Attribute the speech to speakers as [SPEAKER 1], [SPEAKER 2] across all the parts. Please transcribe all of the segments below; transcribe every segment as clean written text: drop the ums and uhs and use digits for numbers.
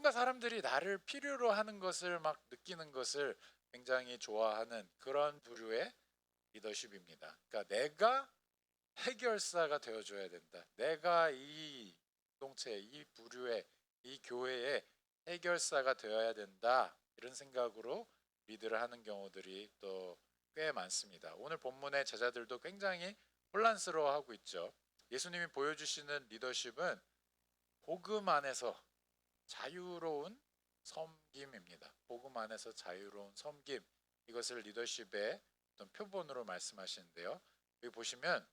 [SPEAKER 1] 뭔가 사람들이 나를 필요로 하는 것을 막 느끼는 것을 굉장히 좋아하는 그런 부류의 리더십입니다. 그러니까 내가 해결사가 되어줘야 된다. 내가 이 공동체, 이 부류의, 이 교회의 해결사가 되어야 된다. 이런 생각으로 리드를 하는 경우들이 또 꽤 많습니다. 오늘 본문의 제자들도 굉장히 혼란스러워하고 있죠. 예수님이 보여주시는 리더십은 복음 안에서 자유로운 섬김입니다. 복음 안에서 자유로운 섬김. 이것을 리더십의 어떤 표본으로 말씀하시는데요. 여기 보시면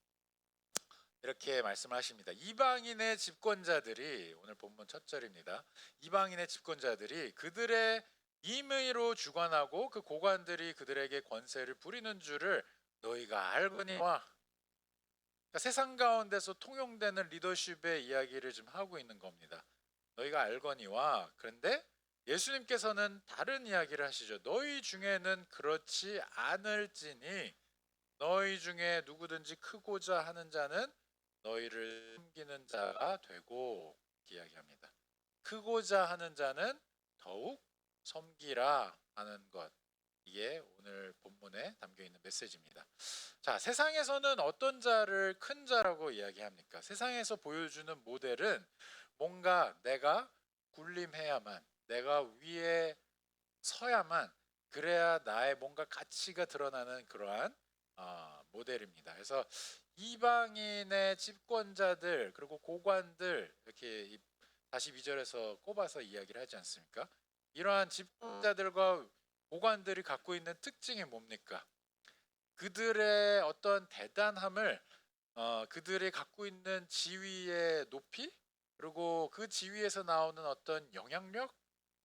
[SPEAKER 1] 이렇게 말씀하십니다. 이방인의 집권자들이, 오늘 본문 첫 절입니다. 이방인의 집권자들이 그들의 임의로 주관하고 그 고관들이 그들에게 권세를 부리는 줄을 너희가 알거니와. 그러니까 세상 가운데서 통용되는 리더십의 이야기를 지금 하고 있는 겁니다. 너희가 알거니와. 그런데 예수님께서는 다른 이야기를 하시죠. 너희 중에는 그렇지 않을지니 너희 중에 누구든지 크고자 하는 자는 너희를 섬기는 자가 되고, 이렇게 이야기합니다. 크고자 하는 자는 더욱 섬기라 하는 것. 이게 오늘 본문에 담겨 있는 메시지입니다. 자, 세상에서는 어떤 자를 큰 자라고 이야기합니까? 세상에서 보여주는 모델은 뭔가 내가 군림해야만, 내가 위에 서야만, 그래야 나의 뭔가 가치가 드러나는 그러한 모델입니다. 그래서 이방인의 집권자들 그리고 고관들, 이렇게 다시 2절에서 꼽아서 이야기를 하지 않습니까? 이러한 집권자들과 고관들이 갖고 있는 특징이 뭡니까? 그들의 어떤 대단함을, 그들이 갖고 있는 지위의 높이, 그리고 그 지위에서 나오는 어떤 영향력,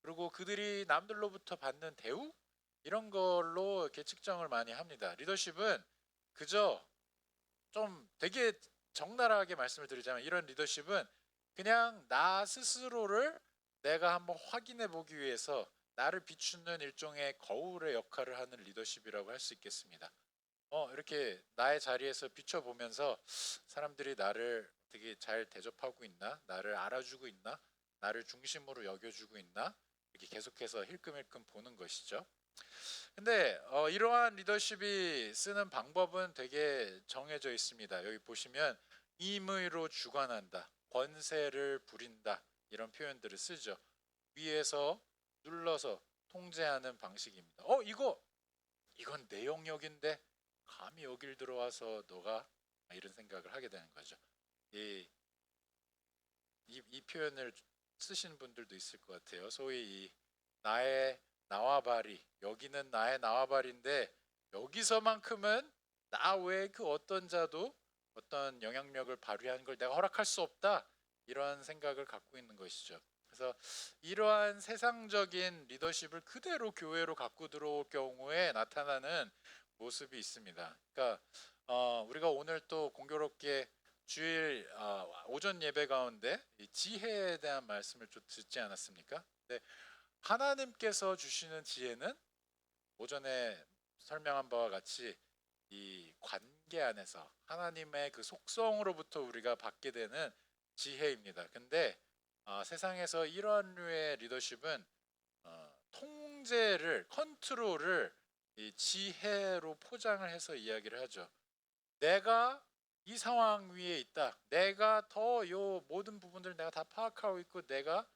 [SPEAKER 1] 그리고 그들이 남들로부터 받는 대우, 이런 걸로 이렇게 측정을 많이 합니다. 리더십은 그저 좀 되게 적나라하게 말씀을 드리자면, 이런 리더십은 그냥 나 스스로를 내가 한번 확인해 보기 위해서 나를 비추는 일종의 거울의 역할을 하는 리더십이라고 할 수 있겠습니다. 이렇게 나의 자리에서 비춰보면서 사람들이 나를 되게 잘 대접하고 있나, 나를 알아주고 있나, 나를 중심으로 여겨주고 있나, 이렇게 계속해서 힐끔힐끔 보는 것이죠. 근데 이러한 리더십이 쓰는 방법은 되게 정해져 있습니다. 여기 보시면 임의로 주관한다, 권세를 부린다, 이런 표현들을 쓰죠. 위에서 눌러서 통제하는 방식입니다. 이건 내 영역인데 감히 여길 들어와서 너가, 이런 생각을 하게 되는 거죠. 이 표현을 쓰시는 분들도 있을 것 같아요. 소위 나의 나와바리, 여기는 나의 나와바리인데 여기서만큼은 나 외에 그 어떤 자도 어떤 영향력을 발휘하는 걸 내가 허락할 수 없다, 이런 생각을 갖고 있는 것이죠. 그래서 이러한 세상적인 리더십을 그대로 교회로 갖고 들어올 경우에 나타나는 모습이 있습니다. 그러니까 우리가 오늘 또 공교롭게 주일 오전 예배 가운데 이 지혜에 대한 말씀을 좀 듣지 않았습니까? 네, 하나님께서 주시는 지혜는 오전에 설명한 바와 같이 이 관계 안에서 하나님의 그 속성으로부터 우리가 받게 되는 지혜입니다. 근데 세상에서 이러한 류의 리더십은 통제를, 컨트롤을 이 지혜로 포장을 해서 이야기를 하죠. 내가 이 상황 위에 있다, 내가 더 요 모든 부분들을 내가 다 파악하고 있고 내가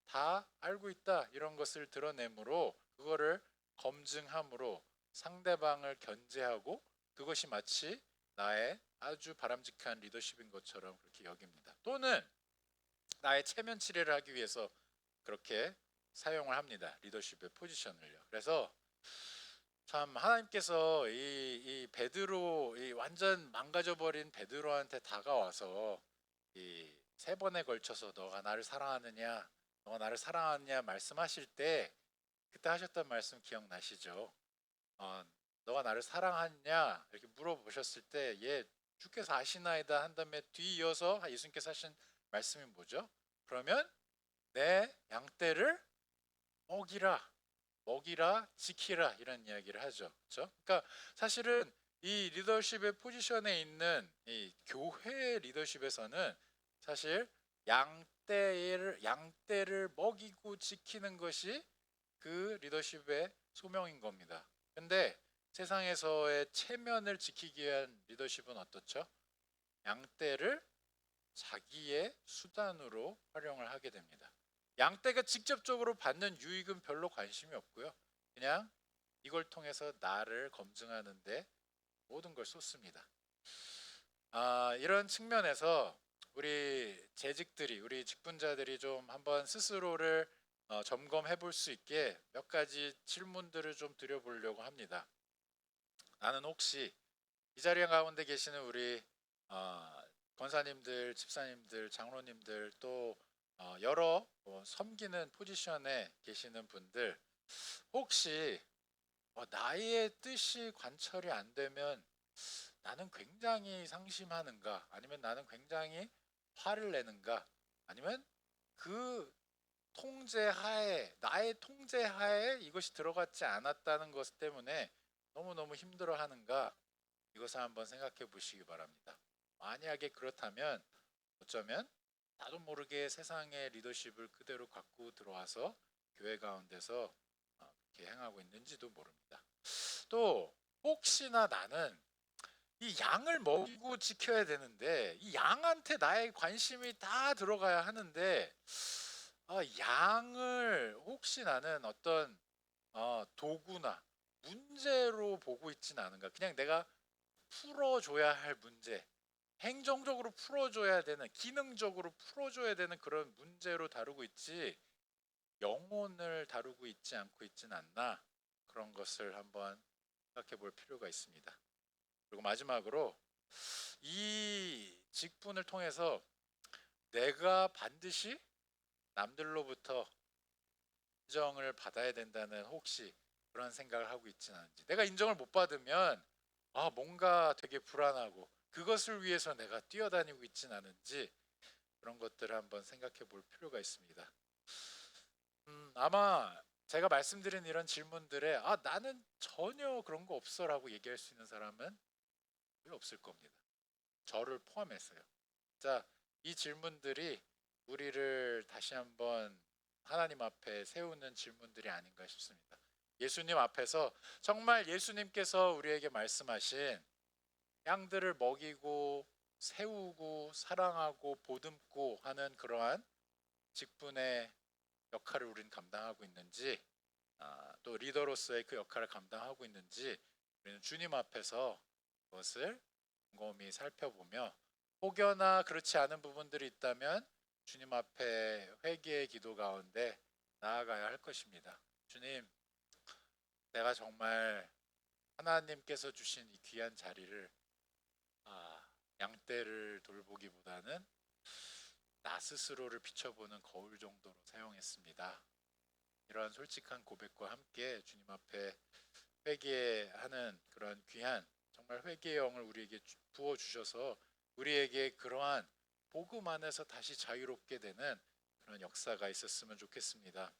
[SPEAKER 1] 다 알고 있다, 이런 것을 드러내므로, 그거를 검증함으로 상대방을 견제하고, 그것이 마치 나의 아주 바람직한 리더십인 것처럼 그렇게 여깁니다. 또는 나의 체면 치레를 하기 위해서 그렇게 사용을 합니다. 리더십의 포지션을요. 그래서 참 하나님께서 이 베드로, 이 완전 망가져버린 베드로한테 다가와서 이 세 번에 걸쳐서 너가 나를 사랑하느냐, 너가 나를 사랑하느냐 말씀하실 때 그때 하셨던 말씀 기억나시죠? 너가 나를 사랑하느냐 이렇게 물어보셨을 때 주께서 아시나이다 한 다음에 뒤이어서 예수님께서 하신 말씀이 뭐죠? 그러면 내 양떼를 먹이라 지키라, 이런 이야기를 하죠. 그렇죠? 그러니까 사실은 이 리더십의 포지션에 있는 이 교회의 리더십에서는 사실 양떼를 먹이고 지키는 것이 그 리더십의 소명인 겁니다. 근데 세상에서의 체면을 지키기 위한 리더십은 어떻죠? 양떼를 자기의 수단으로 활용을 하게 됩니다. 양떼가 직접적으로 받는 유익은 별로 관심이 없고요. 그냥 이걸 통해서 나를 검증하는데 모든 걸 쏟습니다. 이런 측면에서 우리 재직들이, 우리 직분자들이 좀 한번 스스로를 점검해 볼 수 있게 몇 가지 질문들을 좀 드려보려고 합니다. 나는 혹시 이 자리 가운데 계시는 우리 권사님들, 집사님들, 장로님들 또 여러 섬기는 포지션에 계시는 분들, 혹시 나의 뜻이 관철이 안 되면 나는 굉장히 상심하는가, 아니면 나는 굉장히 화를 내는가, 아니면 그 나의 통제 하에 이것이 들어갔지 않았다는 것 때문에 너무너무 힘들어하는가, 이것을 한번 생각해 보시기 바랍니다. 만약에 그렇다면 어쩌면 나도 모르게 세상의 리더십을 그대로 갖고 들어와서 교회 가운데서 그렇게 행하고 있는지도 모릅니다. 또 혹시나 나는 이 양을 먹이고 지켜야 되는데 이 양한테 나의 관심이 다 들어가야 하는데 양을 혹시 나는 어떤 도구나 문제로 보고 있지는 않은가, 그냥 내가 풀어줘야 할 문제, 행정적으로 풀어줘야 되는, 기능적으로 풀어줘야 되는 그런 문제로 다루고 있지 영혼을 다루고 있지 않고 있진 않나, 그런 것을 한번 생각해 볼 필요가 있습니다. 그리고 마지막으로 이 직분을 통해서 내가 반드시 남들로부터 인정을 받아야 된다는 혹시 그런 생각을 하고 있지는 않은지, 내가 인정을 못 받으면 뭔가 되게 불안하고 그것을 위해서 내가 뛰어다니고 있지는 않은지, 그런 것들을 한번 생각해 볼 필요가 있습니다. 아마 제가 말씀드린 이런 질문들에 나는 전혀 그런 거 없어라고 얘기할 수 있는 사람은 거의 없을 겁니다. 저를 포함해서요. 자, 이 질문들이 우리를 다시 한번 하나님 앞에 세우는 질문들이 아닌가 싶습니다. 예수님 앞에서 정말 예수님께서 우리에게 말씀하신 양들을 먹이고 세우고 사랑하고 보듬고 하는 그러한 직분의 역할을 우리는 감당하고 있는지, 또 리더로서의 그 역할을 감당하고 있는지 우리는 주님 앞에서 그것을 곰곰이 살펴보며, 혹여나 그렇지 않은 부분들이 있다면 주님 앞에 회개의 기도 가운데 나아가야 할 것입니다. 주님, 내가 정말 하나님께서 주신 이 귀한 자리를 양떼를 돌보기보다는 나 스스로를 비춰보는 거울 정도로 사용했습니다. 이러한 솔직한 고백과 함께 주님 앞에 회개하는 그런 귀한, 정말 회개의 영을 우리에게 부어주셔서 우리에게 그러한 복음 안에서 다시 자유롭게 되는 그런 역사가 있었으면 좋겠습니다.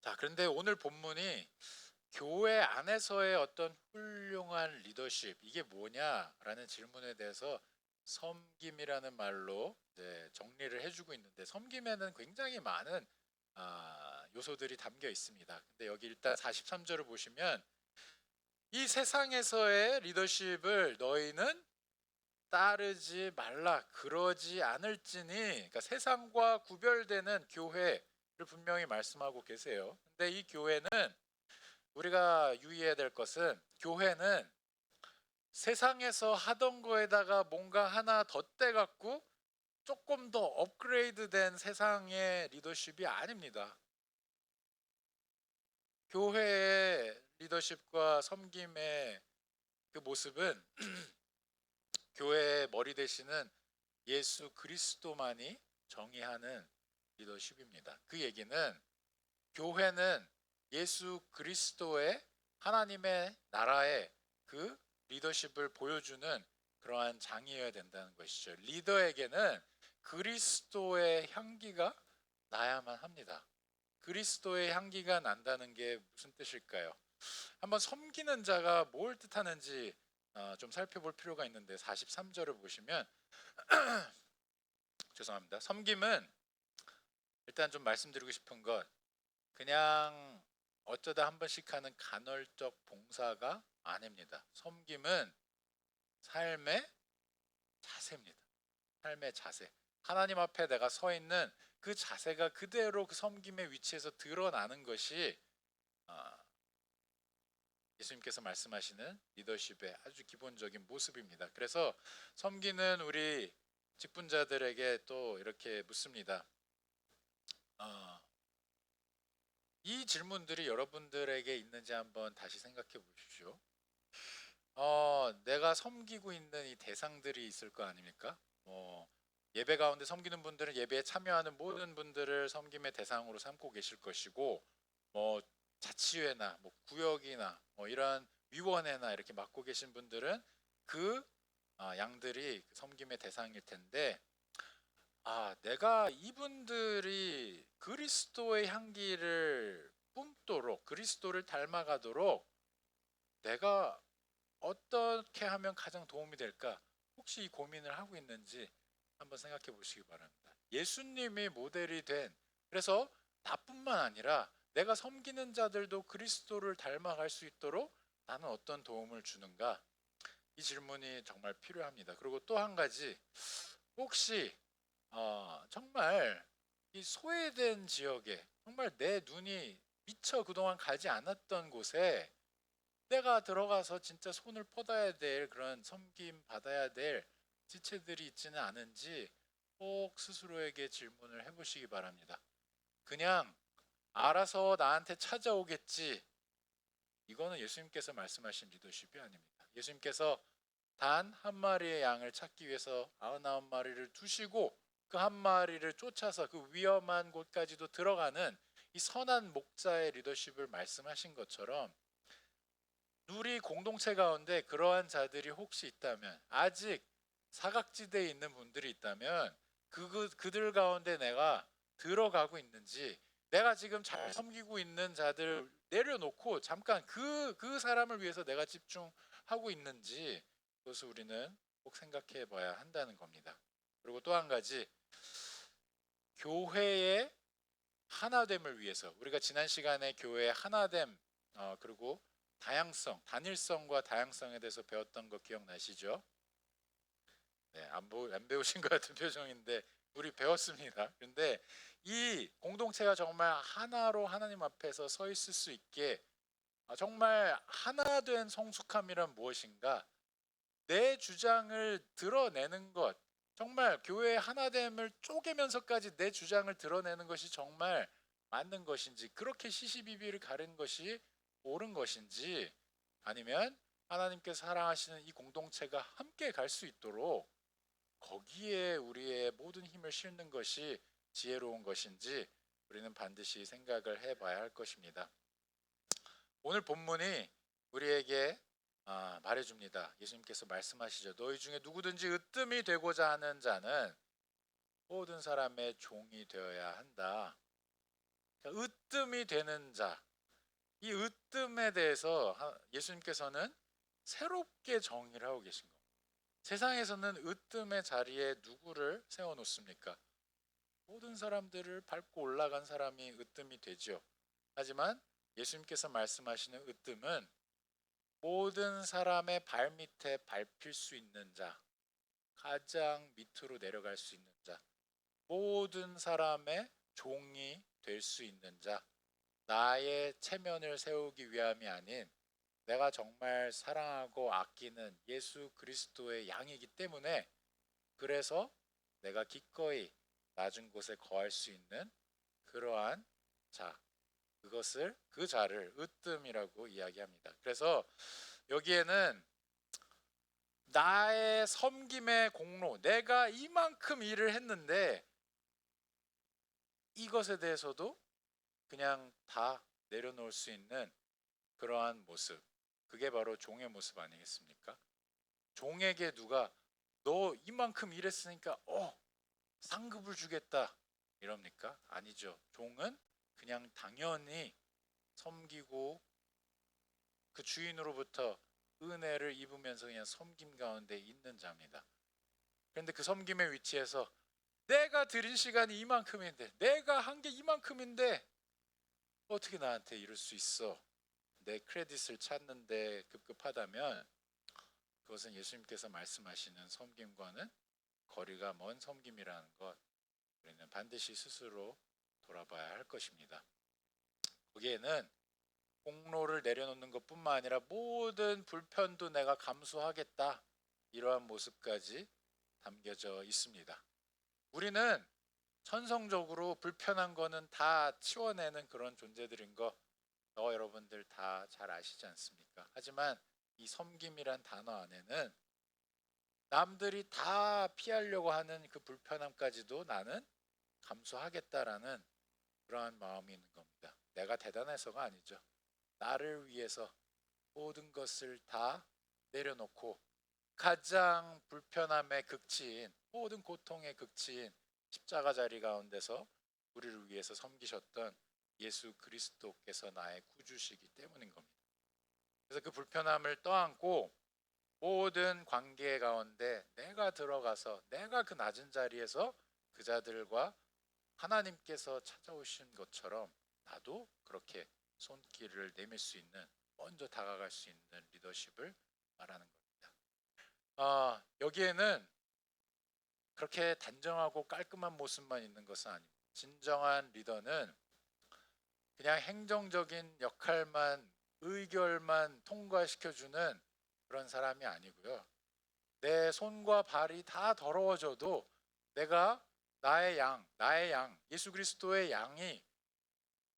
[SPEAKER 1] 자, 그런데 오늘 본문이 교회 안에서의 어떤 훌륭한 리더십, 이게 뭐냐라는 질문에 대해서 섬김이라는 말로 정리를 해주고 있는데, 섬김에는 굉장히 많은 요소들이 담겨 있습니다. 근데 여기 일단 43절을 보시면 이 세상에서의 리더십을 너희는 따르지 말라, 그러지 않을지니, 그러니까 세상과 구별되는 교회를 분명히 말씀하고 계세요. 근데 이 교회는, 우리가 유의해야 될 것은, 교회는 세상에서 하던 거에다가 뭔가 하나 덧대 갖고 조금 더 업그레이드 된 세상의 리더십이 아닙니다. 교회의 리더십과 섬김의 그 모습은 교회의 머리 되시는 예수 그리스도만이 정의하는 리더십입니다. 그 얘기는 교회는 예수 그리스도의 하나님의 나라의 그 리더십을 보여주는 그러한 장이어야 된다는 것이죠. 리더에게는 그리스도의 향기가 나야만 합니다. 그리스도의 향기가 난다는 게 무슨 뜻일까요? 한번 섬기는 자가 뭘 뜻하는지 좀 살펴볼 필요가 있는데, 43절을 보시면 죄송합니다. 섬김은 일단 좀 말씀드리고 싶은 것, 그냥 어쩌다 한 번씩 하는 간헐적 봉사가 아닙니다. 섬김은 삶의 자세입니다. 삶의 자세. 하나님 앞에 내가 서 있는 그 자세가 그대로 그 섬김의 위치에서 드러나는 것이 예수님께서 말씀하시는 리더십의 아주 기본적인 모습입니다. 그래서 섬기는 우리 직분자들에게 또 이렇게 묻습니다. 이 질문들이 여러분들에게 있는지 한번 다시 생각해 보십시오. 내가 섬기고 있는 이 대상들이 있을 거 아닙니까? 예배 가운데 섬기는 분들은 예배에 참여하는 모든 분들을 섬김의 대상으로 삼고 계실 것이고, 자치회나 구역이나 이런 위원회나 이렇게 맡고 계신 분들은 그 양들이 섬김의 대상일 텐데, 내가 이분들이 그리스도의 향기를 뿜도록, 그리스도를 닮아가도록 내가 어떻게 하면 가장 도움이 될까? 혹시 이 고민을 하고 있는지 한번 생각해 보시기 바랍니다. 예수님이 모델이 된, 그래서 나뿐만 아니라 내가 섬기는 자들도 그리스도를 닮아갈 수 있도록 나는 어떤 도움을 주는가? 이 질문이 정말 필요합니다. 그리고 또 한 가지, 혹시 정말 이 소외된 지역에, 정말 내 눈이 미처 그동안 가지 않았던 곳에 내가 들어가서 진짜 손을 뻗어야 될, 그런 섬김 받아야 될 지체들이 있지는 않은지 꼭 스스로에게 질문을 해보시기 바랍니다. 그냥 알아서 나한테 찾아오겠지, 이거는 예수님께서 말씀하신 리더십이 아닙니다. 예수님께서 단 한 마리의 양을 찾기 위해서 99마리를 두시고 그 한 마리를 쫓아서 그 위험한 곳까지도 들어가는 이 선한 목자의 리더십을 말씀하신 것처럼, 우리 공동체 가운데 그러한 자들이 혹시 있다면, 아직 사각지대에 있는 분들이 있다면 그들 가운데 내가 들어가고 있는지, 내가 지금 잘 섬기고 있는 자들 내려놓고 잠깐 그 사람을 위해서 내가 집중하고 있는지, 그것을 우리는 꼭 생각해 봐야 한다는 겁니다. 그리고 또 한 가지, 교회의 하나됨을 위해서, 우리가 지난 시간에 교회의 하나됨, 그리고 다양성, 단일성과 다양성에 대해서 배웠던 거 기억나시죠? 네, 안 배우신 것 같은 표정인데 우리 배웠습니다. 그런데 이 공동체가 정말 하나로 하나님 앞에서 서 있을 수 있게, 정말 하나 된 성숙함이란 무엇인가? 내 주장을 드러내는 것, 정말 교회의 하나됨을 쪼개면서까지 내 주장을 드러내는 것이 정말 맞는 것인지, 그렇게 시시비비를 가른 것이 옳은 것인지, 아니면 하나님께서 사랑하시는 이 공동체가 함께 갈 수 있도록 거기에 우리의 모든 힘을 싣는 것이 지혜로운 것인지, 우리는 반드시 생각을 해봐야 할 것입니다. 오늘 본문이 우리에게 말해줍니다. 예수님께서 말씀하시죠. 너희 중에 누구든지 으뜸이 되고자 하는 자는 모든 사람의 종이 되어야 한다. 그러니까 으뜸이 되는 자, 이 으뜸에 대해서 예수님께서는 새롭게 정의를 하고 계신 겁니다. 세상에서는 으뜸의 자리에 누구를 세워놓습니까? 모든 사람들을 밟고 올라간 사람이 으뜸이 되죠. 하지만 예수님께서 말씀하시는 으뜸은 모든 사람의 발밑에 밟힐 수 있는 자, 가장 밑으로 내려갈 수 있는 자, 모든 사람의 종이 될 수 있는 자, 나의 체면을 세우기 위함이 아닌 내가 정말 사랑하고 아끼는 예수 그리스도의 양이기 때문에, 그래서 내가 기꺼이 낮은 곳에 거할 수 있는 그러한 자, 그 자를 으뜸이라고 이야기합니다. 그래서 여기에는 나의 섬김의 공로, 내가 이만큼 일을 했는데 이것에 대해서도 그냥 다 내려놓을 수 있는 그러한 모습, 그게 바로 종의 모습 아니겠습니까? 종에게 누가 너 이만큼 일했으니까 상급을 주겠다 이럽니까? 아니죠. 종은 그냥 당연히 섬기고 그 주인으로부터 은혜를 입으면서 그냥 섬김 가운데 있는 자입니다. 그런데 그 섬김의 위치에서 내가 드린 시간이 이만큼인데, 내가 한 게 이만큼인데 어떻게 나한테 이럴 수 있어? 내 크레딧을 찾는데 급급하다면 그것은 예수님께서 말씀하시는 섬김과는 거리가 먼 섬김이라는 것, 우리는 반드시 스스로 돌아봐야 할 것입니다. 거기에는 공로를 내려놓는 것뿐만 아니라 모든 불편도 내가 감수하겠다, 이러한 모습까지 담겨져 있습니다. 우리는 천성적으로 불편한 거는 다 치워내는 그런 존재들인 거 저와 여러분들 다 잘 아시지 않습니까? 하지만 이 섬김이란 단어 안에는 남들이 다 피하려고 하는 그 불편함까지도 나는 감수하겠다라는 그러한 마음이 있는 겁니다. 내가 대단해서가 아니죠. 나를 위해서 모든 것을 다 내려놓고 가장 불편함의 극치인, 모든 고통의 극치인 십자가 자리 가운데서 우리를 위해서 섬기셨던 예수 그리스도께서 나의 구주시기 때문인 겁니다. 그래서 그 불편함을 떠안고 모든 관계 가운데 내가 들어가서 내가 그 낮은 자리에서 그 자들과 하나님께서 찾아오신 것처럼 나도 그렇게 손길을 내밀 수 있는, 먼저 다가갈 수 있는 리더십을 말하는 겁니다. 여기에는 그렇게 단정하고 깔끔한 모습만 있는 것은 아닙니다. 진정한 리더는 그냥 행정적인 역할만, 의결만 통과시켜주는 그런 사람이 아니고요. 내 손과 발이 다 더러워져도 내가 나의 양, 예수 그리스도의 양이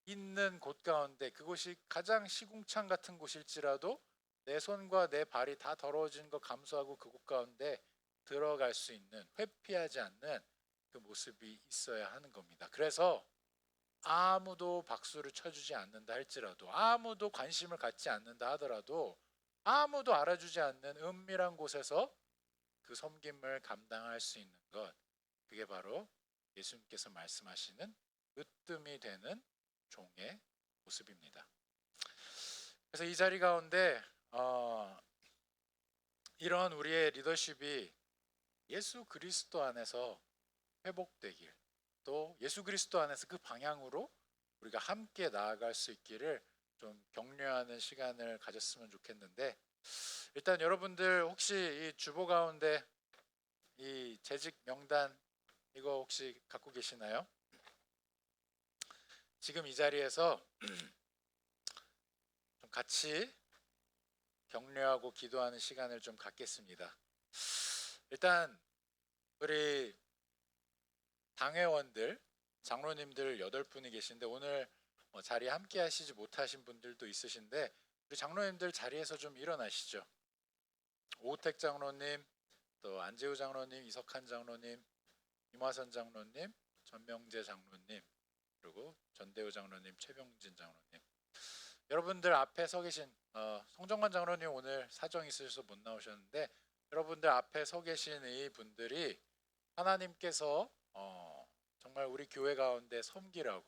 [SPEAKER 1] 있는 곳 가운데, 그곳이 가장 시궁창 같은 곳일지라도 내 손과 내 발이 다 더러워진 거 감수하고 그곳 가운데 들어갈 수 있는, 회피하지 않는 그 모습이 있어야 하는 겁니다. 그래서 아무도 박수를 쳐주지 않는다 할지라도, 아무도 관심을 갖지 않는다 하더라도, 아무도 알아주지 않는 은밀한 곳에서 그 섬김을 감당할 수 있는 것, 그게 바로 예수님께서 말씀하시는 으뜸이 되는 종의 모습입니다. 그래서 이 자리 가운데 이런 우리의 리더십이 예수 그리스도 안에서 회복되길, 또 예수 그리스도 안에서 그 방향으로 우리가 함께 나아갈 수 있기를 좀 격려하는 시간을 가졌으면 좋겠는데, 일단 여러분들 혹시 이 주보 가운데 이 재직 명단 이거 혹시 갖고 계시나요? 지금 이 자리에서 좀 같이 격려하고 기도하는 시간을 좀 갖겠습니다. 일단 우리 당회원들, 장로님들 8분이 계신데 오늘 자리에 함께 하시지 못하신 분들도 있으신데, 우리 장로님들 자리에서 좀 일어나시죠. 오우택 장로님, 또 안재우 장로님, 이석한 장로님, 임화선 장로님, 전명재 장로님, 그리고 전대우 장로님, 최병진 장로님, 여러분들 앞에 서 계신 송정관 장로님 오늘 사정이 있으셔서 못 나오셨는데, 여러분들 앞에 서 계신 이 분들이 하나님께서 정말 우리 교회 가운데 섬기라고,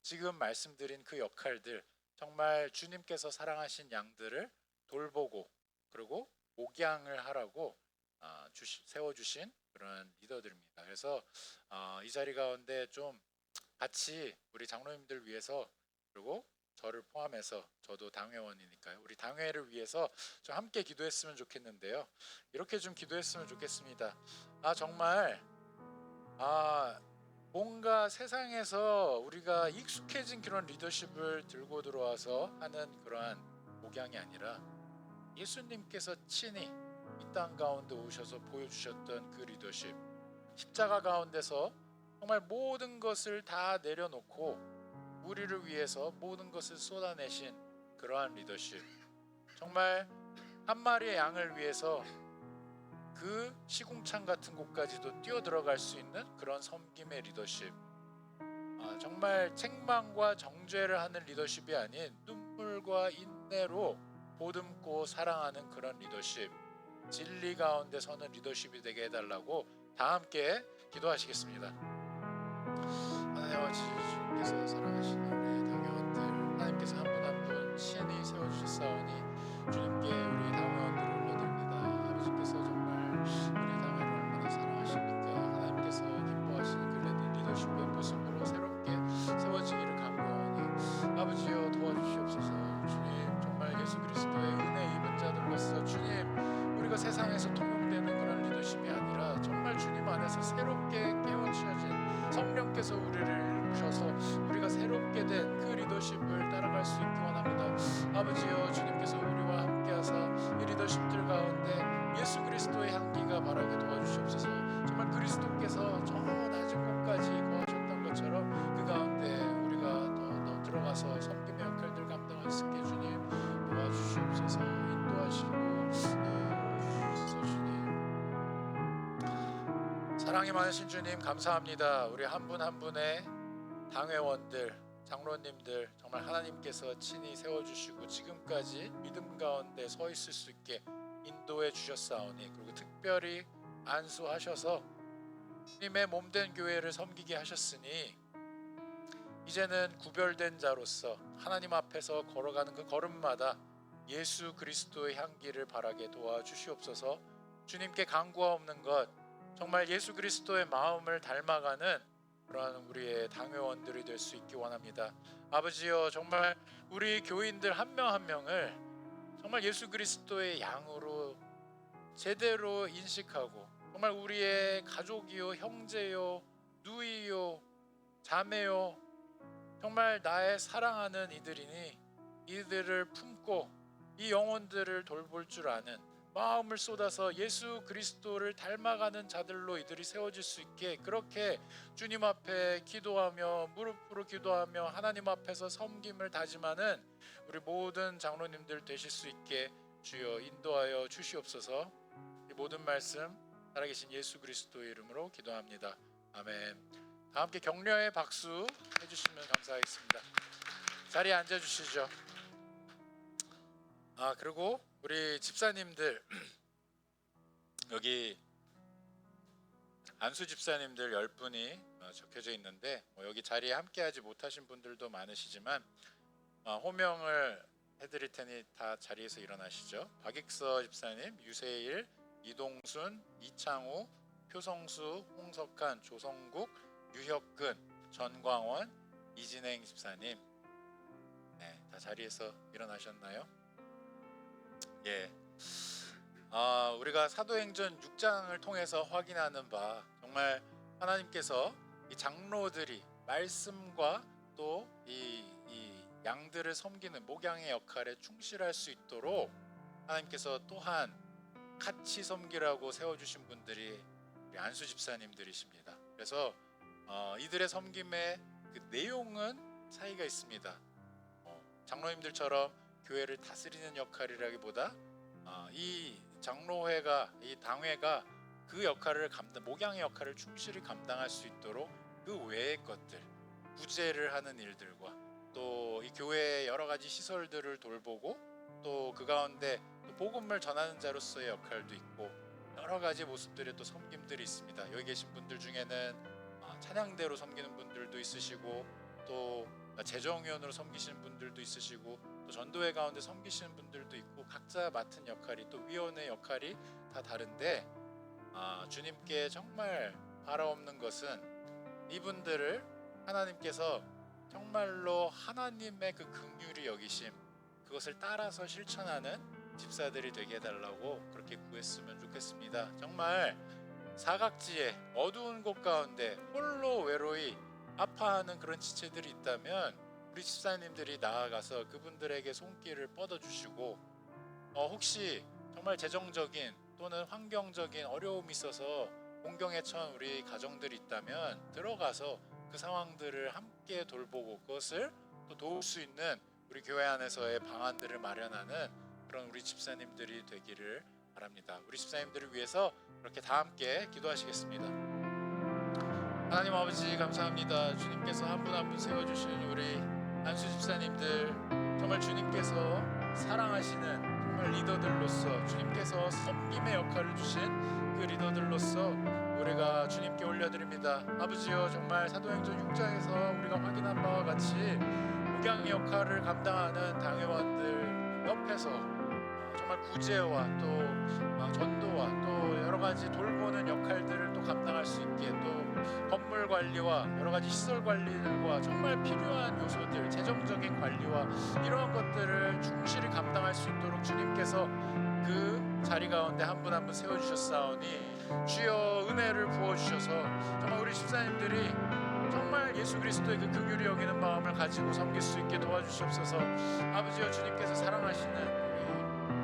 [SPEAKER 1] 지금 말씀드린 그 역할들, 정말 주님께서 사랑하신 양들을 돌보고 그리고 목양을 하라고 세워주신 그런 리더들입니다. 그래서 이 자리 가운데 좀 같이 우리 장로님들 위해서, 그리고 저를 포함해서, 저도 당회원이니까요, 우리 당회를 위해서 좀 함께 기도했으면 좋겠는데요. 이렇게 좀 기도했으면 좋겠습니다. 정말 뭔가 세상에서 우리가 익숙해진 그런 리더십을 들고 들어와서 하는 그러한 목양이 아니라 예수님께서 친히 이 땅 가운데 오셔서 보여주셨던 그 리더십, 십자가 가운데서 정말 모든 것을 다 내려놓고 우리를 위해서 모든 것을 쏟아내신 그러한 리더십, 정말 한 마리의 양을 위해서 그 시궁창 같은 곳까지도 뛰어들어갈 수 있는 그런 섬김의 리더십, 정말 책망과 정죄를 하는 리더십이 아닌 눈물과 인내로 보듬고 사랑하는 그런 리더십, 진리 가운데 서는 리더십이 되게 해달라고 다 함께 기도하시겠습니다. 하나님 아버지, 주님께서 사랑하시는 우리 당회원들, 하나님께서 한 분 한 분 친히 세워주셨사오니 주님께 우리 당회원들을 올려드립니다. 아버지께서 정말 우리 당회를 얼마나 사랑하십니까? 하나님께서 기뻐하시는 주님께서 우리를 일으키셔서 우리가 새롭게 된 그 리더십을 따라갈 수 있기 원합니다. 아버지여, 주님께서 우리와 함께하사 이 리더십들 가운데 예수 그리스도의 향기가 바라게 도와주시옵소서. 정말 그리스도께서 저 낮은 곳까지 거하셨던 것처럼 그 가운데 우리가 더 들어가서 섬김의 역할들 감당할 수 있게 주님 도와주시옵소서. 인도하시고 주시옵소서. 주님, 사랑이 많으신 주님 감사합니다. 우리 한 분 한 분의 당회원들, 장로님들 정말 하나님께서 친히 세워주시고 지금까지 믿음 가운데 서 있을 수 있게 인도해 주셨사오니, 그리고 특별히 안수하셔서 주님의 몸된 교회를 섬기게 하셨으니 이제는 구별된 자로서 하나님 앞에서 걸어가는 그 걸음마다 예수 그리스도의 향기를 바라게 도와주시옵소서. 주님께 간구가 없는 것, 정말 예수 그리스도의 마음을 닮아가는 그러한 우리의 당회원들이 될 수 있기 원합니다. 아버지여, 정말 우리 교인들 한 명 한 명을 정말 예수 그리스도의 양으로 제대로 인식하고, 정말 우리의 가족이요, 형제요, 누이요, 자매요, 정말 나의 사랑하는 이들이니 이들을 품고 이 영혼들을 돌볼 줄 아는 마음을 쏟아서 예수 그리스도를 닮아가는 자들로 이들이 세워질 수 있게, 그렇게 주님 앞에 기도하며 무릎으로 기도하며 하나님 앞에서 섬김을 다짐하는 우리 모든 장로님들 되실 수 있게 주여 인도하여 주시옵소서. 이 모든 말씀 살아계신 예수 그리스도의 이름으로 기도합니다. 아멘. 다 함께 격려의 박수 해주시면 감사하겠습니다. 자리에 앉아주시죠. 그리고 우리 집사님들 여기 안수 집사님들 10분이 적혀져 있는데 여기 자리에 함께하지 못하신 분들도 많으시지만 호명을 해드릴 테니 다 자리에서 일어나시죠. 박익서 집사님, 유세일, 이동순, 이창우, 표성수, 홍석한, 조성국, 유혁근, 전광원, 이진행 집사님, 다 자리에서 일어나셨나요? 예. 우리가 사도행전 6장을 통해서 확인하는 바, 정말 하나님께서 이 장로들이 말씀과 또 이 양들을 섬기는 목양의 역할에 충실할 수 있도록 하나님께서 또한 같이 섬기라고 세워주신 분들이 우리 안수 집사님들이십니다. 그래서 이들의 섬김의 그 내용은 차이가 있습니다. 장로님들처럼 교회를 다스리는 역할이라기보다 이 장로회가, 이 당회가 그 역할을 목양의 역할을 충실히 감당할 수 있도록 그 외의 것들, 구제를 하는 일들과 또 이 교회의 여러 가지 시설들을 돌보고 또 그 가운데 또 복음을 전하는 자로서의 역할도 있고 여러 가지 모습들의 또 섬김들이 있습니다. 여기 계신 분들 중에는 찬양대로 섬기는 분들도 있으시고, 또 재정위원으로 섬기시는 분들도 있으시고, 또 전도회 가운데 섬기시는 분들도 있고, 각자 맡은 역할이 또 위원의 역할이 다 다른데 주님께 정말 바라옵는 것은 이분들을 하나님께서 정말로 하나님의 그 긍휼히 여기심, 그것을 따라서 실천하는 집사들이 되게 해달라고 그렇게 구했으면 좋겠습니다. 정말 사각지에 어두운 곳 가운데 홀로 외로이 아파하는 그런 지체들이 있다면 우리 집사님들이 나아가서 그분들에게 손길을 뻗어주시고, 혹시 정말 재정적인 또는 환경적인 어려움이 있어서 공경에 처한 우리 가정들이 있다면 들어가서 그 상황들을 함께 돌보고 그것을 또 도울 수 있는 우리 교회 안에서의 방안들을 마련하는 그런 우리 집사님들이 되기를 바랍니다. 우리 집사님들을 위해서 그렇게 다 함께 기도하시겠습니다. 하나님 아버지 감사합니다. 주님께서 한 분 한 분 세워주신 우리 안수 집사님들, 정말 주님께서 사랑하시는 정말 리더들로서, 주님께서 섬김의 역할을 주신 그 리더들로서 우리가 주님께 올려드립니다. 아버지여, 정말 사도행전 6장에서 우리가 확인한 바와 같이 목양 역할을 감당하는 당회원들 옆에서 정말 구제와 또 전도와 또 여러 가지 돌보는 역할들을 또 감당할 수 있게, 또 건물 관리와 여러 가지 시설 관리들과 정말 필요한 요소들, 재정적인 관리와 이러한 것들을 충실히 감당할 수 있도록 주님께서 그 자리 가운데 한 분 한 분 세워주셨사오니 주여 은혜를 부어주셔서 정말 우리 집사님들이 정말 예수 그리스도의 그 긍휼히 여기는 마음을 가지고 섬길 수 있게 도와주시옵소서. 아버지여, 주님께서 사랑하시는 우리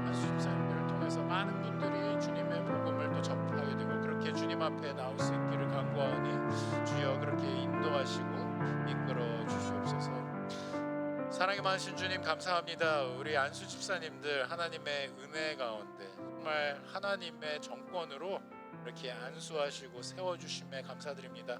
[SPEAKER 1] 한수 집사님들을 통해서 많은 분들이 주님의 복음을 또 접하게 되고 그렇게 주님 앞에 나올 수 있기를 간구하오니 주여 그렇게 인도하시고 이끌어 주시옵소서. 사랑이 많으신 주님 감사합니다. 우리 안수 집사님들 하나님의 은혜 가운데 정말 하나님의 정권으로 이렇게 안수하시고 세워주심에 감사드립니다.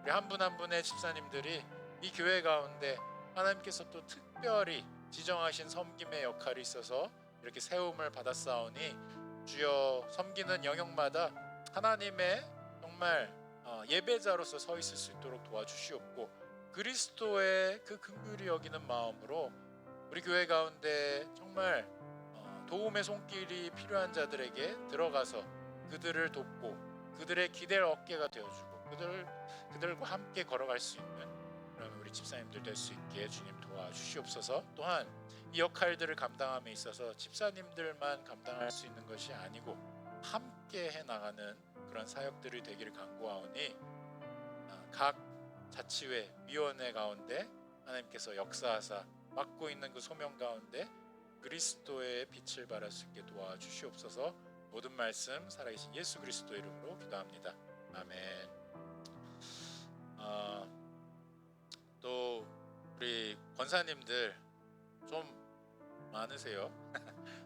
[SPEAKER 1] 우리 한 분 한 분의 집사님들이 이 교회 가운데 하나님께서 또 특별히 지정하신 섬김의 역할이 있어서 이렇게 세움을 받았사오니 주여 섬기는 영역마다 하나님의 정말 예배자로서 서 있을 수 있도록 도와주시옵고 그리스도의 그 긍휼히 여기는 마음으로 우리 교회 가운데 정말 도움의 손길이 필요한 자들에게 들어가서 그들을 돕고 그들의 기댈 어깨가 되어주고 그들과 함께 걸어갈 수 있는 그런 우리 집사님들 될 수 있게 주님 도와주시옵소서. 또한 이 역할들을 감당함에 있어서 집사님들만 감당할 수 있는 것이 아니고 함께 해나가는 그런 사역들이 되기를 간구하오니 각 자치회 위원회 가운데 하나님께서 역사하사 맡고 있는 그 소명 가운데 그리스도의 빛을 발할 수 있게 도와주시옵소서. 모든 말씀 살아계신 예수 그리스도 이름으로 기도합니다. 아멘. 또 우리 권사님들 좀 많으세요.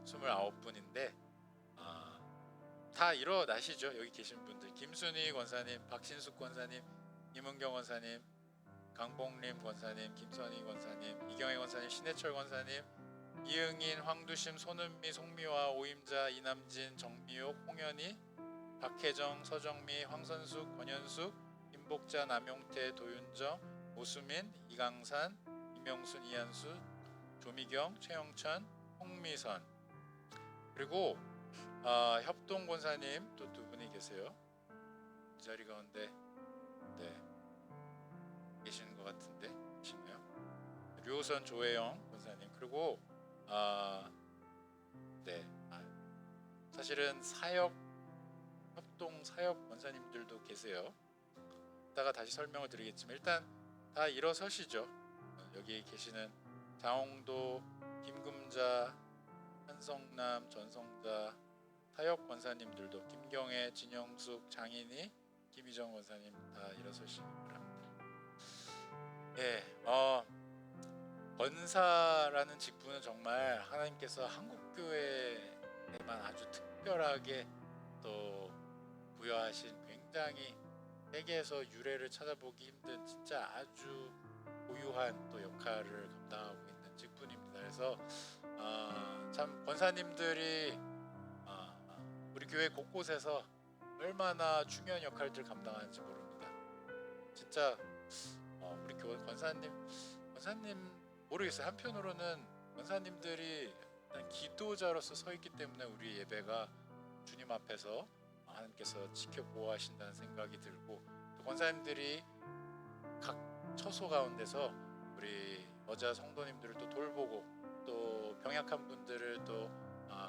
[SPEAKER 1] 29분인데 다 일어나시죠. 여기 계신 분들 김순희 권사님, 박신숙 권사님, 임은경 권사님, 강봉림 권사님, 김선희 권사님, 이경혜 권사님, 신해철 권사님, 이응인, 황두심, 손은미, 송미화, 오임자, 이남진, 정미옥, 홍현희, 박혜정, 서정미, 황선숙, 권현숙, 임복자, 남용태, 도윤정, 오수민, 이강산, 이명순, 이한수, 조미경, 최영천, 홍미선, 그리고 협동 권사님 또 두 분이 계세요. 이 자리 가운데 계시는 것 같은데 계시나요? 류호선, 조혜영 권사님, 그리고 사실은 협동 사역 권사님들도 계세요. 이따가 다시 설명을 드리겠지만 일단 다 일어서시죠. 여기 계시는 장홍도, 김금자, 한성남, 전성자 사역 권사님들도 김경애, 진영숙, 장인희, 김희정 권사님 다 일어서시기 바랍니다. 권사라는 직분은 정말 하나님께서 한국교회에만 아주 특별하게 또 부여하신 굉장히 세계에서 유래를 찾아보기 힘든 진짜 아주 고유한 또 역할을 감당하고 있는 직분입니다. 그래서 참 권사님들이 우리 교회 곳곳에서 얼마나 중요한 역할들을 감당하는지 모릅니다. 진짜 우리 교회 권사님 모르겠어요. 한편으로는 권사님들이 기도자로서 서 있기 때문에 우리 예배가 주님 앞에서 하나님께서 지켜보호하신다는 생각이 들고, 또 권사님들이 각 처소 가운데서 우리 여자 성도님들을 또 돌보고 또 병약한 분들을 또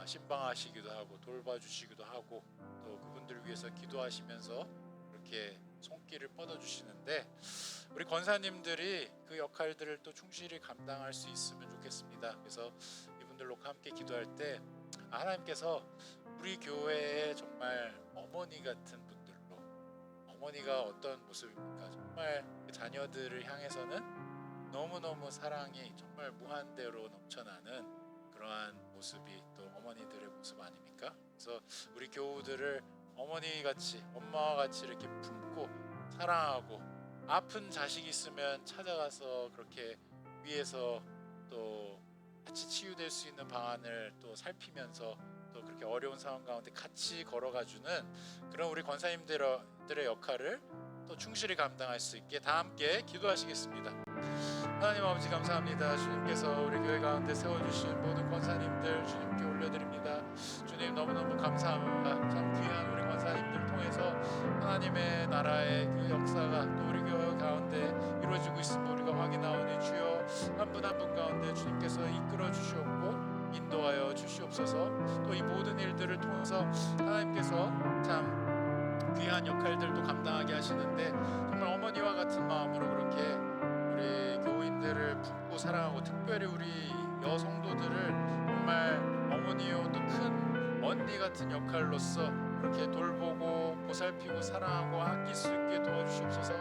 [SPEAKER 1] 신방하시기도 하고 돌봐주시기도 하고 또 그분들을 위해서 기도하시면서 그렇게 손길을 뻗어주시는데, 우리 권사님들이 그 역할들을 또 충실히 감당할 수 있으면 좋겠습니다. 그래서 이분들로 함께 기도할 때 하나님께서 우리 교회에 정말 어머니 같은 분들로, 어머니가 어떤 모습입니까? 정말 그 자녀들을 향해서는 너무너무 사랑이 정말 무한대로 넘쳐나는 그러한 모습이 또 어머니들의 모습 아닙니까? 그래서 우리 교우들을 어머니같이, 엄마와 같이 이렇게 품고 사랑하고, 아픈 자식 있으면 찾아가서 그렇게 위에서 또 같이 치유될 수 있는 방안을 또 살피면서 또 그렇게 어려운 상황 가운데 같이 걸어가주는 그런 우리 권사님들의 역할을 또 충실히 감당할 수 있게 다 함께 기도하시겠습니다. 하나님 아버지 감사합니다. 주님께서 우리 교회 가운데 세워주신 모든 권사님들 주님께 올려드립니다. 주님 너무너무 감사합니다. 참 귀한 우리 권사님들 통해서 하나님의 나라의 그 역사가 또 우리 교회 가운데 이루어지고 있음을 우리가 확인하오니 주여 한 분 한 분 가운데 주님께서 이끌어 주시옵고 인도하여 주시옵소서. 또 이 모든 일들을 통해서 하나님께서 참 귀한 역할들도 감당하게 하시는데 정말 어머니와 같은 마음으로 그렇게 우리 교우인들을 품고 사랑하고, 특별히 우리 여성도들을 정말 어머니요 또 큰 언니 같은 역할로서 그렇게 돌보고 보살피고 사랑하고 아낄 수 있게 도와주시옵소서.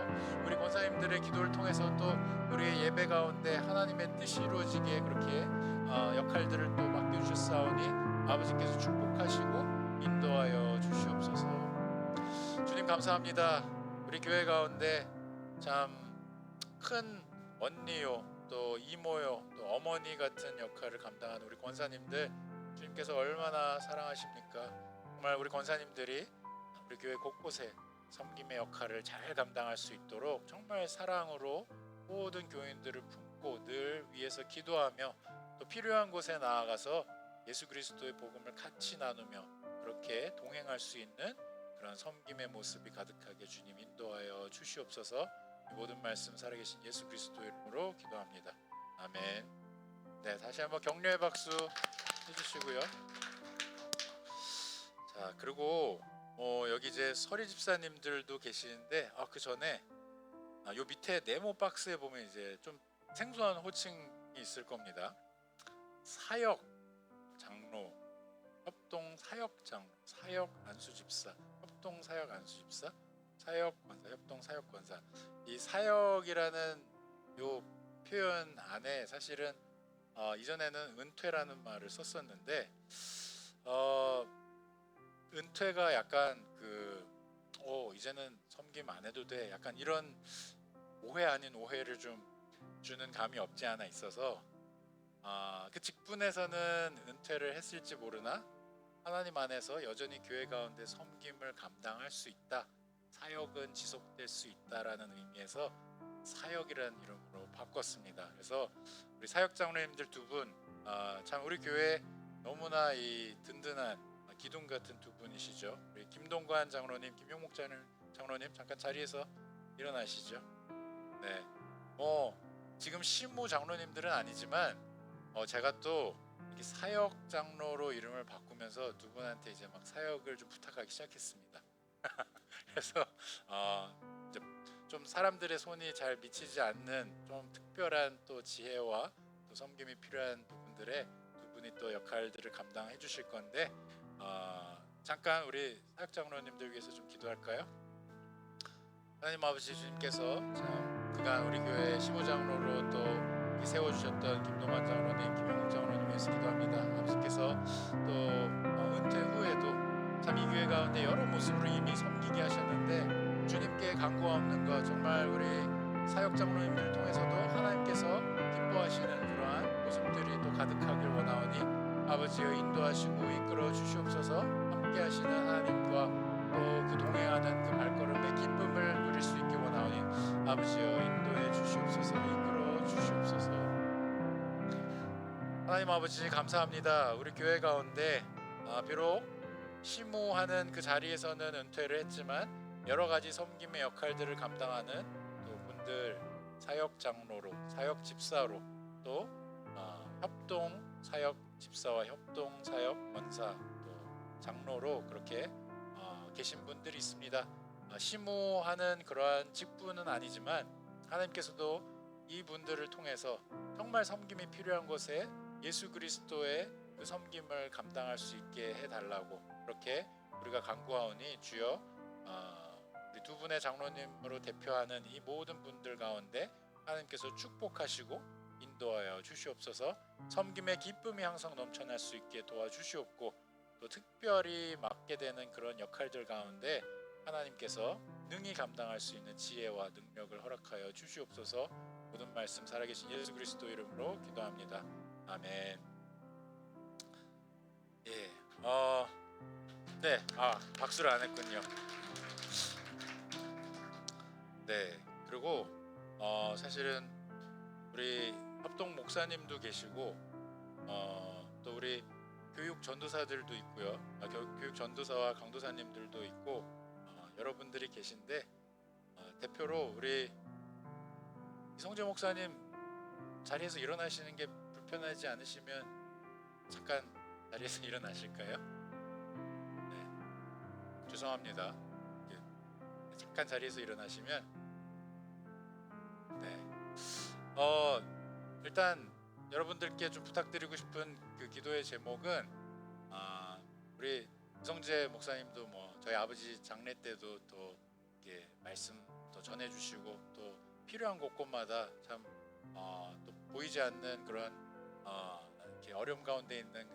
[SPEAKER 1] 우리 권사님들의 기도를 통해서 또 우리의 예배 가운데 하나님의 뜻이 이루어지게 그렇게 역할들을 또 맡겨주셨사오니 아버지께서 축복하시고 인도하여 주시옵소서. 주님 감사합니다. 우리 교회 가운데 참 큰 언니요 또 이모요 또 어머니 같은 역할을 감당하는 우리 권사님들, 주님께서 얼마나 사랑하십니까? 정말 우리 권사님들이 우리 교회 곳곳에 섬김의 역할을 잘 감당할 수 있도록 정말 사랑으로 모든 교인들을 품고 늘 위해서 기도하며 또 필요한 곳에 나아가서 예수 그리스도의 복음을 같이 나누며 그렇게 동행할 수 있는 그런 섬김의 모습이 가득하게 주님 인도하여 주시옵소서. 이 모든 말씀 살아계신 예수 그리스도의 이름으로 기도합니다. 아멘. 네, 다시 한번 격려의 박수 해주시고요. 자, 그리고 여기 이제 서리 집사님들도 계시는데 그 전에 요 밑에 네모 박스에 보면 이제 좀 생소한 호칭이 있을 겁니다. 사역 장로, 협동 사역 장로, 사역 안수 집사, 협동 사역 안수 집사, 사역 권사, 협동 사역 권사. 이 사역이라는 요 표현 안에 사실은 이전에는 은퇴라는 말을 썼었는데 은퇴가 약간 이제는 섬김 안 해도 돼, 약간 이런 오해 아닌 오해를 좀 주는 감이 없지 않아 있어서 그 직분에서는 은퇴를 했을지 모르나 하나님 안에서 여전히 교회 가운데 섬김을 감당할 수 있다, 사역은 지속될 수 있다라는 의미에서 사역이라는 이름으로 바꿨습니다. 그래서 우리 사역 장로님들 두 분, 참 우리 교회 너무나 이 든든한 기둥 같은 두 분이시죠. 우리 김동관 장로님, 김용목 장로님 잠깐 자리에서 일어나시죠. 네, 지금 시무 장로님들은 아니지만 제가 또 이렇게 사역 장로로 이름을 바꾸면서 두 분한테 이제 막 사역을 좀 부탁하기 시작했습니다. 그래서 이제 좀 사람들의 손이 잘 미치지 않는 좀 특별한 또 지혜와 또 섬김이 필요한 부분들에 두 분이 또 역할들을 감당해 주실 건데 잠깐 우리 사역 장로님들 위해서 좀 기도할까요? 하나님 아버지, 주님께서 참 그간 우리 교회 시무장로로 또 세워주셨던 김동환 장로님, 김영욱 장로님 위해서 기도합니다. 아버지께서 또 은퇴 후에도 참 이 교회 가운데 여러 모습으로 이미 섬기게 하셨는데 주님께 간구 없는 것, 정말 우리 사역 장로님들 통해서도 하나님께서 기뻐하시는 그러한 모습들이 또 가득하길 원하오니 아버지여 인도하시고 이끌어 주시옵소서. 함께 하시는 하나님과 또 그 동행하는 그 발걸음의 기쁨을 누릴 수 있게 원하오니 아버지여 인도해 주시옵소서. 이끌어 주시옵소서. 하나님 아버지 감사합니다. 우리 교회 가운데 비록 시무하는 그 자리에서는 은퇴를 했지만 여러 가지 섬김의 역할들을 감당하는 또 분들, 사역 장로로, 사역 집사로, 또 협동 사역 집사와 협동 사역 권사, 또 장로로 그렇게 계신 분들이 있습니다. 시무하는 그러한 직분은 아니지만 하나님께서도 이 분들을 통해서 정말 섬김이 필요한 곳에 예수 그리스도의 그 섬김을 감당할 수 있게 해달라고 그렇게 우리가 간구하오니 주여 우리 두 분의 장로님으로 대표하는 이 모든 분들 가운데 하나님께서 축복하시고 인도하여 주시옵소서. 섬김의 기쁨이 항상 넘쳐날 수 있게 도와주시옵고 또 특별히 맡게 되는 그런 역할들 가운데 하나님께서 능히 감당할 수 있는 지혜와 능력을 허락하여 주시옵소서. 모든 말씀 살아계신 예수 그리스도 이름으로 기도합니다. 아멘. 예, 네, 박수를 안 했군요. 네, 그리고 사실은 우리 합동 목사님도 계시고 또 우리 교육 전도사들도 있고요. 교육 전도사와 강도사님들도 있고 여러분들이 계신데 대표로 우리 이성재 목사님 자리에서 일어나시는 게 불편하지 않으시면 잠깐 자리에서 일어나실까요? 네, 죄송합니다. 잠깐 자리에서 일어나시면 네. 일단 여러분들께 좀 부탁드리고 싶은 그 기도의 제목은 우리 이성재 목사님도 뭐 저희 아버지 장례 때도 또 이렇게 말씀 또 전해주시고 또 필요한 곳곳마다 참 또 보이지 않는 그런 이렇게 어려움 가운데 있는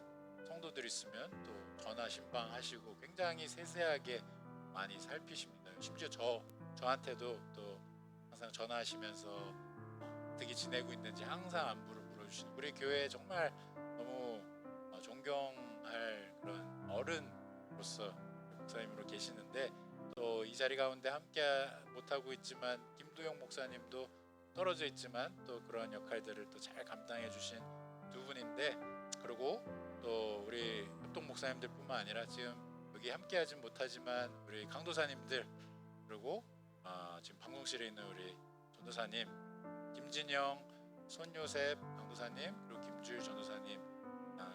[SPEAKER 1] 성도들 있으면 또 전화 신방하시고 굉장히 세세하게 많이 살피십니다. 심지어 저한테도 또 항상 전화하시면서 어떻게 지내고 있는지 항상 안부를 물어주시는 우리 교회 정말 너무 존경할 그런 어른으로서 목사님으로 계시는데 또 이 자리 가운데 함께 못하고 있지만 김두영 목사님도 떨어져 있지만 또 그런 역할들을 또 잘 감당해 주신 두 분인데 그리고 또 우리 협동 목사님들뿐만 아니라 지금 여기 함께하진 못하지만 우리 강도사님들 그리고 지금 방송실에 있는 우리 전도사님 김진영, 손요셉 강도사님 그리고 김주일 전도사님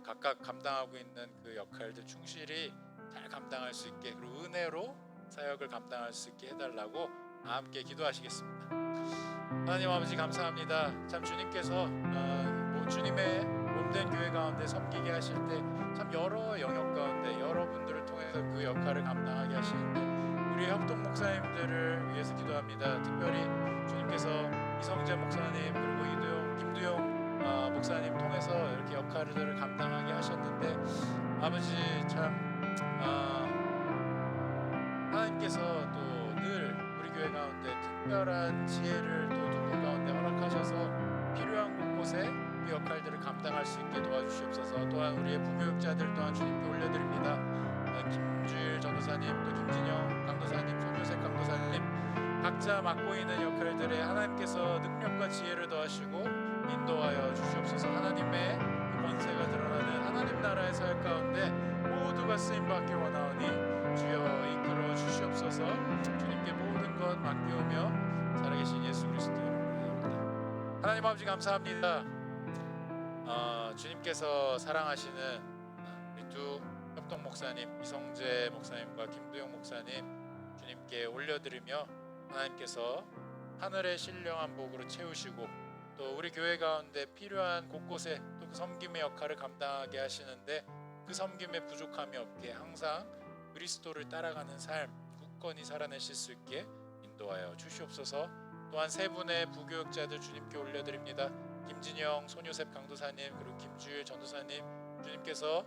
[SPEAKER 1] 각각 감당하고 있는 그 역할들 충실히 잘 감당할 수 있게 그리고 은혜로 사역을 감당할 수 있게 해달라고 함께 기도하시겠습니다. 하나님 아버지 감사합니다. 참 주님께서 주님의 몸된 교회 가운데 섬기게 하실 때 참 여러 영역 가운데 여러분들을 통해서 그 역할을 감당하게 하시는데 우리 협동 목사님들을 위해서 기도합니다. 특별히 주님께서 이성재 목사님 그리고 김두용 목사님 통해서 이렇게 역할들을 감당하게 하셨는데 아버지 참 하나님께서 또 늘 우리 교회 가운데 특별한 지혜를 또 두 분 가운데 허락하셔서 필요한 곳곳에 그 역할들을 감당할 수 있게 도와주시옵소서. 또한 우리의 부교육자들 또한 주님께 올려드립니다. 김주일 전도사님 또 김진영 강도사님 손요셉 강도사님 각자 맡고 있는 역할들에 하나님께서 능력과 지혜를 더하시고 인도하여 주시옵소서. 하나님의 그 권세가 드러나는 하나님 나라의 사역 가운데 모두가 쓰임받기 원하오니 주여 이끌어 주시옵소서. 주님께 모든 것 맡기오며 살아계신 예수 그리스도 이름으로 기도합니다. 하나님 아버지 감사합니다. 주님께서 사랑하시는 우리 두 협동 목사님 이성재 목사님과 김두영 목사님 주님께 올려드리며 하나님께서 하늘의 신령한 복으로 채우시고 또 우리 교회 가운데 필요한 곳곳에 또 그 섬김의 역할을 감당하게 하시는데 그 섬김에 부족함이 없게 항상 그리스도를 따라가는 삶 굳건히 살아내실 수 있게 인도하여 주시옵소서. 또한 세 분의 부교육자들 주님께 올려드립니다. 김진영, 손요셉 강도사님 그리고 김주일 전도사님 주님께서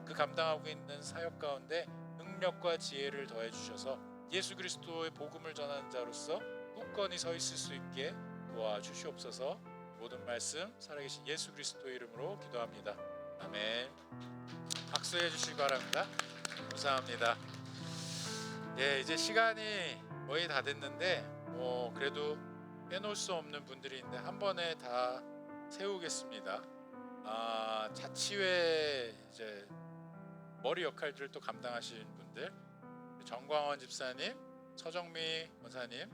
[SPEAKER 1] 그 감당하고 있는 사역 가운데 능력과 지혜를 더해 주셔서 예수 그리스도의 복음을 전하는 자로서 굳건히 서 있을 수 있게 도와주시옵소서. 모든 말씀 살아계신 예수 그리스도의 이름으로 기도합니다. 아멘. 박수해 주시기 바랍니다. 감사합니다. 예, 이제 시간이 거의 다 됐는데 그래도 빼놓을 수 없는 분들이 있는데 한 번에 다 세우겠습니다. 자치회 이제 머리 역할들을 또 감당하시는 분들 정광원 집사님, 서정미 권사님,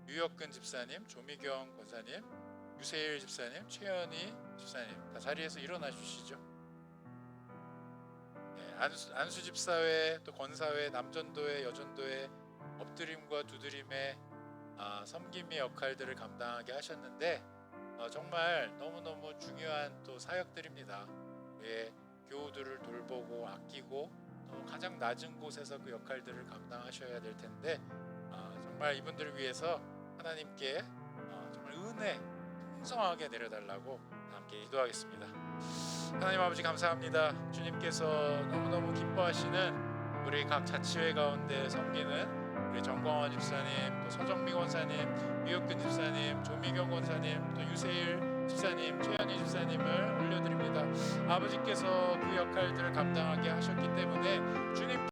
[SPEAKER 1] 유혁근 집사님, 조미경 권사님, 유세일 집사님, 최현희 집사님 다 자리에서 일어나 주시죠. 안수 집사회 또 권사회 남전도회 여전도회 엎드림과 두드림의 섬김의 역할들을 감당하게 하셨는데 정말 너무너무 중요한 또 사역들입니다. 왜 교우들을 돌보고 아끼고 또 가장 낮은 곳에서 그 역할들을 감당하셔야 될 텐데 정말 이분들을 위해서 하나님께 정말 은혜 풍성하게 내려달라고 함께 기도하겠습니다. 하나님 아버지 감사합니다. 주님께서 너무너무 기뻐하시는 우리 각 자치회 가운데 섬기는 우리 정광원 집사님, 또 서정미 권사님, 유혁근 집사님, 조미경 권사님, 또 유세일 집사님, 최현희 집사님을 올려드립니다. 아버지께서 그 역할들을 감당하게 하셨기 때문에 주님